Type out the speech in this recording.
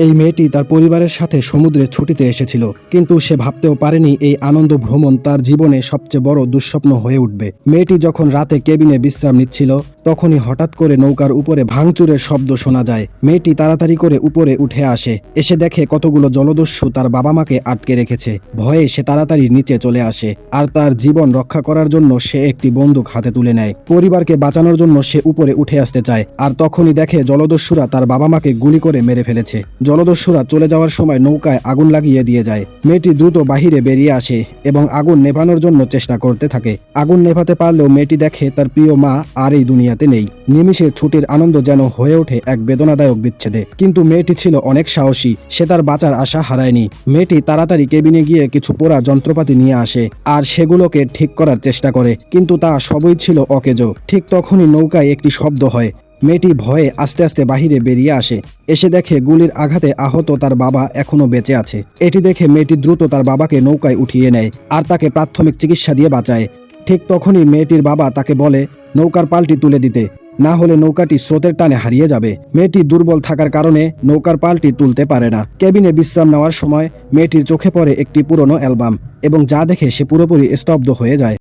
এই মেয়েটি তার পরিবারের সাথে সমুদ্রে ছুটিতে এসেছিল, কিন্তু সে ভাবতেও পারেনি এই আনন্দ ভ্রমণ তার জীবনে সবচেয়ে বড় দুঃস্বপ্ন হয়ে উঠবে। মেয়েটি যখন রাতে কেবিনে বিশ্রাম নিচ্ছিল, তখনই হঠাৎ করে নৌকার উপরে ভাঙচুরের শব্দ শোনা যায়। মেয়েটি তাড়াতাড়ি করে উপরে উঠে আসে, এসে দেখে কতগুলো জলদস্যু তার বাবা মাকে আটকে রেখেছে। ভয়ে সে তাড়াতাড়ি নিচে চলে আসে, আর তার জীবন রক্ষা করার জন্য সে একটি বন্দুক হাতে তুলে নেয়। পরিবারকে বাঁচানোর জন্য সে উপরে উঠে আসতে চায়, আর তখনই দেখে জলদস্যুরা তার বাবা মাকে গুলি করে মেরে ফেলেছে। জলদস্যুরা চলে যাওয়ার সময় নৌকায় আগুন লাগিয়ে দিয়ে যায়। মেয়েটি দ্রুত বাহিরে বেরিয়ে আসে এবং আগুন নেভানোর জন্য চেষ্টা করতে থাকে। আগুন নেভাতে পারলেও মেয়েটি দেখে তার প্রিয় মা আর এই দুনিয়াতে নেই। নিমিষে ছুটির আনন্দ যেন হয়ে ওঠে এক বেদনাদায়ক বিচ্ছেদে। কিন্তু মেয়েটি ছিল অনেক সাহসী, সে তার বাঁচার আশা হারায়নি। মেয়েটি তাড়াতাড়ি কেবিনে গিয়ে কিছু পোড়া যন্ত্রপাতি নিয়ে আসে আর সেগুলোকে ঠিক করার চেষ্টা করে, কিন্তু তা সবই ছিল অকেজো। ঠিক তখনই নৌকায় একটি শব্দ হয়। মেয়েটি ভয়ে আস্তে আস্তে বাহিরে বেরিয়ে আসে, এসে দেখে গুলির আঘাতে আহত তার বাবা এখনো বেঁচে আছে। এটি দেখে মেয়েটি দ্রুত তার বাবাকে নৌকায় উঠিয়ে নেয় আর তাকে প্রাথমিক চিকিৎসা দিয়ে বাঁচায়। ঠিক তখনই মেয়েটির বাবা তাকে বলে নৌকার পালটি তুলে দিতে, না হলে নৌকাটি স্রোতের টানে হারিয়ে যাবে। মেয়েটি দুর্বল থাকার কারণে নৌকার পালটি তুলতে পারে না। কেবিনে বিশ্রাম নেওয়ার সময় মেয়েটির চোখে পড়ে একটি পুরনো অ্যালবাম, এবং যা দেখে সে পুরোপুরি স্তব্ধ হয়ে যায়।